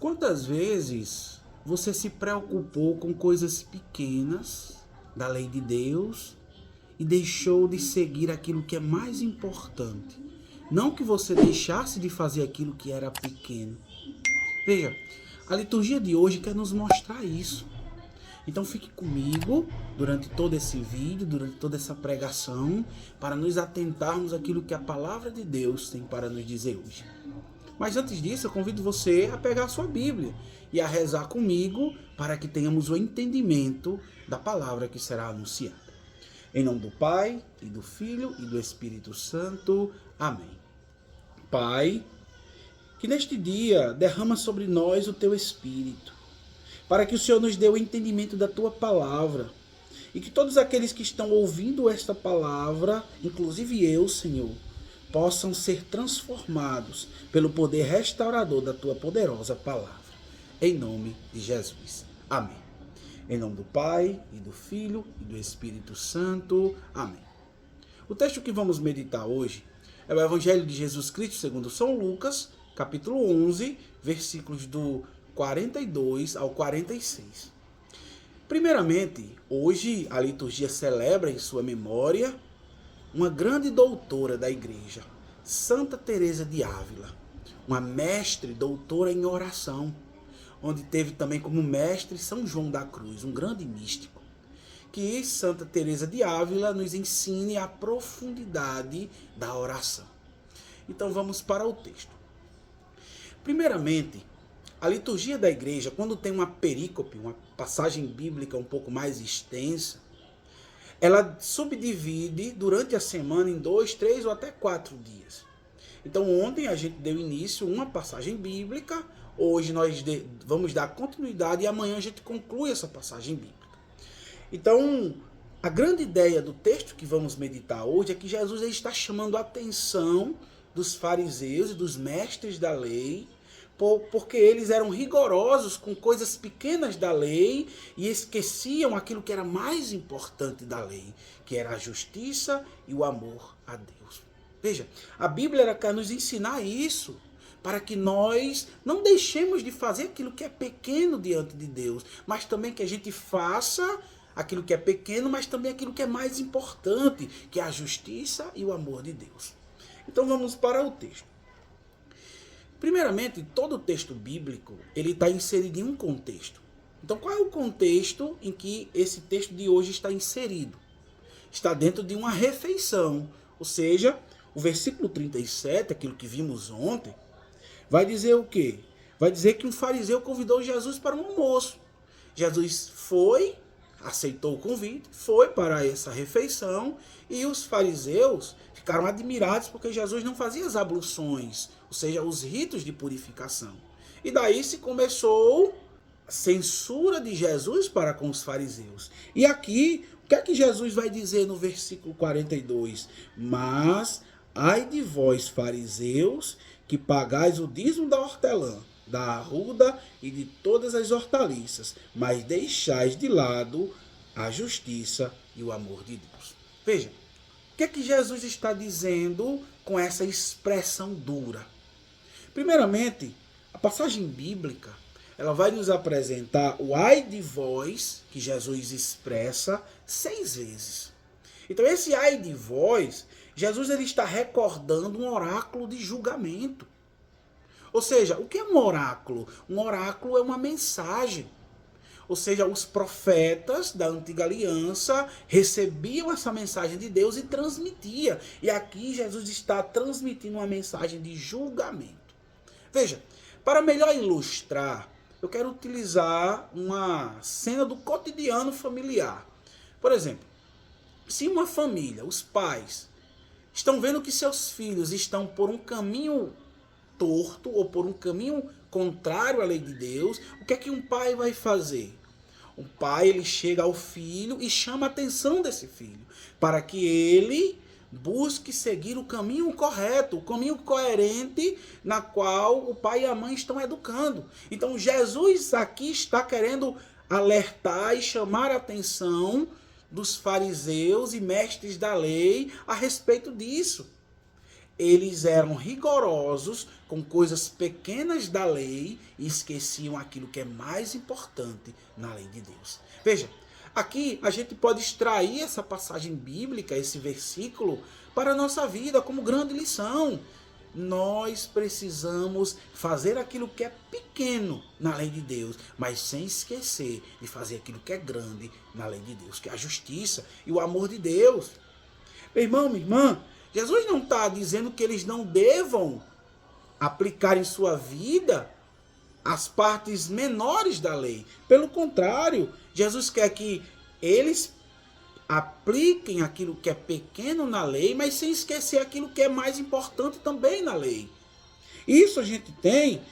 Quantas vezes você se preocupou com coisas pequenas da lei de Deus e deixou de seguir aquilo que é mais importante? Não que você deixasse de fazer aquilo que era pequeno. Veja, a liturgia de hoje quer nos mostrar isso. Então fique comigo durante todo esse vídeo, durante toda essa pregação, para nos atentarmos àquilo que a palavra de Deus tem para nos dizer hoje. Mas antes disso, eu convido você a pegar a sua Bíblia e a rezar comigo para que tenhamos o entendimento da palavra que será anunciada. Em nome do Pai, e do Filho, e do Espírito Santo. Amém. Pai, que neste dia derrama sobre nós o Teu Espírito, para que o Senhor nos dê o entendimento da Tua palavra, e que todos aqueles que estão ouvindo esta palavra, inclusive eu, Senhor, possam ser transformados pelo poder restaurador da Tua poderosa palavra. Em nome de Jesus. Amém. Em nome do Pai, e do Filho, e do Espírito Santo. Amém. O texto que vamos meditar hoje é o Evangelho de Jesus Cristo segundo São Lucas, capítulo 11, versículos do 42 ao 46. Primeiramente, hoje a liturgia celebra em sua memória uma grande doutora da igreja, Santa Teresa de Ávila, uma mestre doutora em oração, onde teve também como mestre São João da Cruz, um grande místico. Que Santa Teresa de Ávila nos ensine a profundidade da oração. Então vamos para o texto. Primeiramente, a liturgia da igreja, quando tem uma perícope, uma passagem bíblica um pouco mais extensa, ela subdivide durante a semana em 2, 3 ou até 4 dias. Então ontem a gente deu início a uma passagem bíblica, hoje nós vamos dar continuidade e amanhã a gente conclui essa passagem bíblica. Então, a grande ideia do texto que vamos meditar hoje é que Jesus está chamando a atenção dos fariseus e dos mestres da lei, porque eles eram rigorosos com coisas pequenas da lei e esqueciam aquilo que era mais importante da lei, que era a justiça e o amor a Deus. Veja, a Bíblia quer nos ensinar isso, para que nós não deixemos de fazer aquilo que é pequeno diante de Deus, mas também que a gente faça aquilo que é pequeno, mas também aquilo que é mais importante, que é a justiça e o amor de Deus. Então vamos para o texto. Primeiramente, todo o texto bíblico ele está inserido em um contexto. Então, qual é o contexto em que esse texto de hoje está inserido? Está dentro de uma refeição. Ou seja, o versículo 37, aquilo que vimos ontem, vai dizer o quê? Vai dizer que um fariseu convidou Jesus para um almoço. Jesus foi, aceitou o convite, foi para essa refeição e os fariseus ficaram admirados porque Jesus não fazia as abluções, ou seja, os ritos de purificação. E daí se começou a censura de Jesus para com os fariseus. E aqui, o que é que Jesus vai dizer no versículo 42? Mas, ai de vós, fariseus, que pagais o dízimo da hortelã, da arruda e de todas as hortaliças, mas deixais de lado a justiça e o amor de Deus. Veja, o que é que Jesus está dizendo com essa expressão dura? Primeiramente, a passagem bíblica, ela vai nos apresentar o ai de vós, que Jesus expressa 6 vezes. Então esse ai de vós, Jesus ele está recordando um oráculo de julgamento. Ou seja, o que é um oráculo? Um oráculo é uma mensagem. Ou seja, os profetas da antiga aliança recebiam essa mensagem de Deus e transmitiam. E aqui Jesus está transmitindo uma mensagem de julgamento. Veja, para melhor ilustrar, eu quero utilizar uma cena do cotidiano familiar. Por exemplo, se uma família, os pais, estão vendo que seus filhos estão por um caminho torto ou por um caminho contrário à lei de Deus, o que é que um pai vai fazer? O pai ele chega ao filho e chama a atenção desse filho para que ele busque seguir o caminho correto, o caminho coerente na qual o pai e a mãe estão educando. Então Jesus aqui está querendo alertar e chamar a atenção dos fariseus e mestres da lei a respeito disso. eles eram rigorosos com coisas pequenas da lei e esqueciam aquilo que é mais importante na lei de Deus. Veja, aqui a gente pode extrair essa passagem bíblica, esse versículo, para a nossa vida como grande lição. Nós precisamos fazer aquilo que é pequeno na lei de Deus, mas sem esquecer de fazer aquilo que é grande na lei de Deus, que é a justiça e o amor de Deus. Meu irmão, minha irmã, Jesus não está dizendo que eles não devam aplicar em sua vida as partes menores da lei. Pelo contrário, Jesus quer que eles apliquem aquilo que é pequeno na lei, mas sem esquecer aquilo que é mais importante também na lei. Isso a gente tem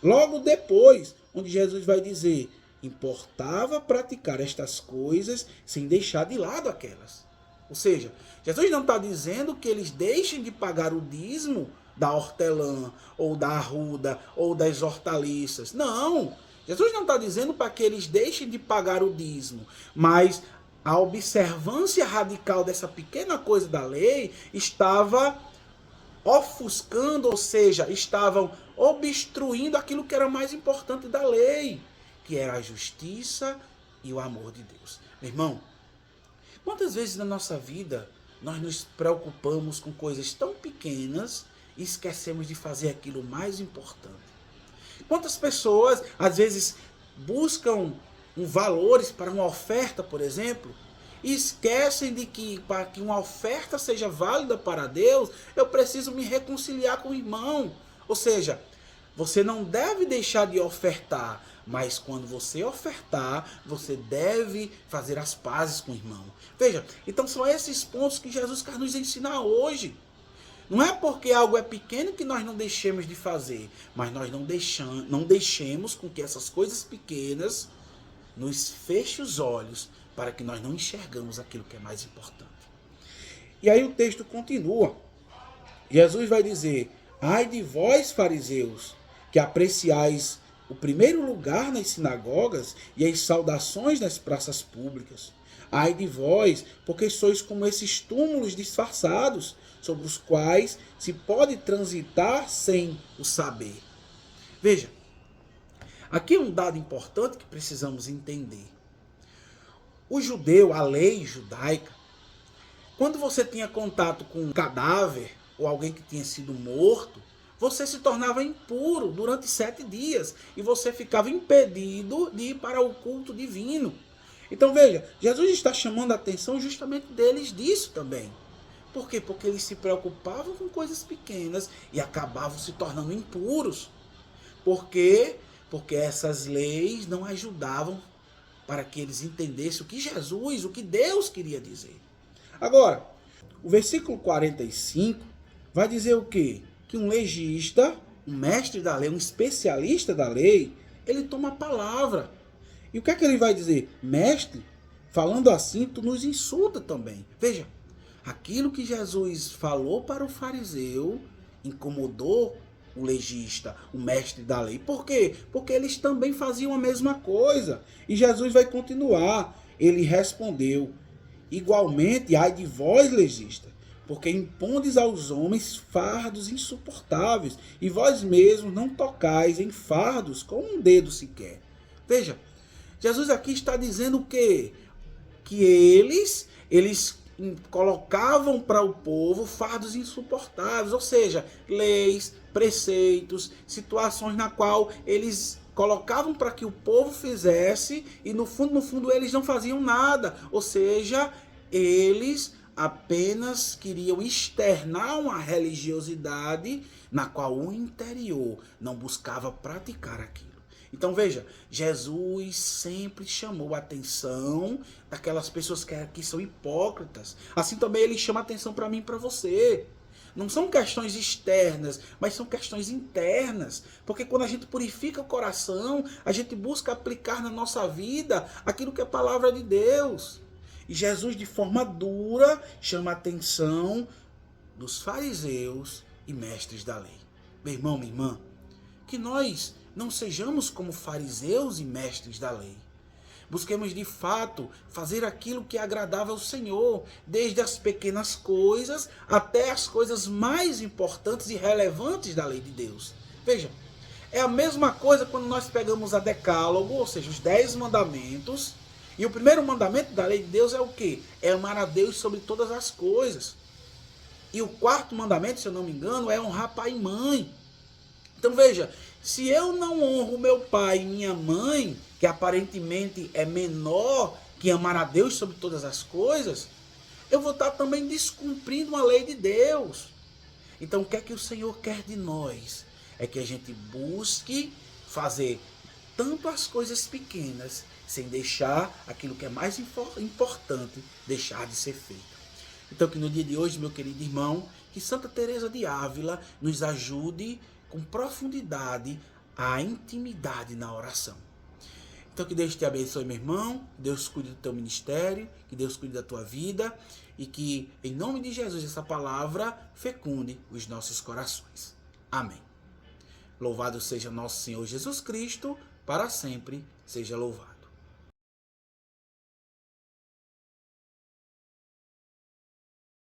logo depois, onde Jesus vai dizer: importava praticar estas coisas sem deixar de lado aquelas. Ou seja, Jesus não está dizendo que eles deixem de pagar o dízimo da hortelã, ou da arruda, ou das hortaliças. Não! Jesus não está dizendo para que eles deixem de pagar o dízimo, mas a observância radical dessa pequena coisa da lei estava ofuscando, ou seja, estavam obstruindo aquilo que era mais importante da lei, que era a justiça e o amor de Deus. Meu irmão, quantas vezes na nossa vida nós nos preocupamos com coisas tão pequenas e esquecemos de fazer aquilo mais importante? Quantas pessoas, às vezes, buscam valores para uma oferta, por exemplo, e esquecem de que para que uma oferta seja válida para Deus, eu preciso me reconciliar com o irmão. Ou seja, você não deve deixar de ofertar, mas quando você ofertar, você deve fazer as pazes com o irmão. Veja, então são esses pontos que Jesus quer nos ensinar hoje. Não é porque algo é pequeno que nós não deixemos de fazer, mas nós não deixemos com que essas coisas pequenas nos fechem os olhos para que nós não enxergamos aquilo que é mais importante. E aí o texto continua. Jesus vai dizer: ai de vós, fariseus, que apreciais o primeiro lugar nas sinagogas e as saudações nas praças públicas. Ai de vós, porque sois como esses túmulos disfarçados, sobre os quais se pode transitar sem o saber. Veja, aqui é um dado importante que precisamos entender. O judeu, a lei judaica, quando você tinha contato com um cadáver ou alguém que tinha sido morto, você se tornava impuro durante 7 dias e você ficava impedido de ir para o culto divino. Então veja, Jesus está chamando a atenção justamente deles disso também. Por quê? Porque eles se preocupavam com coisas pequenas e acabavam se tornando impuros. Por quê? Porque essas leis não ajudavam para que eles entendessem o que Jesus, o que Deus queria dizer. Agora, o versículo 45 vai dizer o quê? Que um legista, um mestre da lei, um especialista da lei, ele toma a palavra. E o que é que ele vai dizer? Mestre, falando assim, tu nos insulta também. Veja, aquilo que Jesus falou para o fariseu incomodou o legista, o mestre da lei. Por quê? Porque eles também faziam a mesma coisa. E Jesus vai continuar. Ele respondeu: igualmente, ai de vós, legista, porque impondes aos homens fardos insuportáveis, e vós mesmos não tocais em fardos com um dedo sequer. Veja, Jesus aqui está dizendo o quê? Que eles colocavam para o povo fardos insuportáveis, ou seja, leis, preceitos, situações na qual eles colocavam para que o povo fizesse e no fundo eles não faziam nada, ou seja, eles apenas queriam externar uma religiosidade na qual o interior não buscava praticar aquilo. Então veja, Jesus sempre chamou a atenção daquelas pessoas que são hipócritas. Assim também ele chama a atenção para mim e para você. Não são questões externas, mas são questões internas. Porque quando a gente purifica o coração, a gente busca aplicar na nossa vida aquilo que é a palavra de Deus. E Jesus, de forma dura, chama a atenção dos fariseus e mestres da lei. Meu irmão, minha irmã, que nós não sejamos como fariseus e mestres da lei, Busquemos de fato fazer aquilo que é agradável ao Senhor, desde as pequenas coisas até as coisas mais importantes e relevantes da lei de Deus. Veja, é a mesma coisa quando nós pegamos a Decálogo, ou seja, os 10 mandamentos, e o primeiro mandamento da lei de Deus é o quê? É amar a Deus sobre todas as coisas. E o quarto mandamento, se eu não me engano, é honrar pai e mãe. Então veja, se eu não honro meu pai e minha mãe, que aparentemente é menor que amar a Deus sobre todas as coisas, eu vou estar também descumprindo a lei de Deus. Então o que é que o Senhor quer de nós? É que a gente busque fazer tanto as coisas pequenas, sem deixar aquilo que é mais importante deixar de ser feito. Então que no dia de hoje, meu querido irmão, que Santa Teresa de Ávila nos ajude com profundidade a intimidade na oração. Então que Deus te abençoe, meu irmão, que Deus cuide do teu ministério, que Deus cuide da tua vida e que, em nome de Jesus, essa palavra fecunde os nossos corações. Amém. Louvado seja nosso Senhor Jesus Cristo, para sempre seja louvado.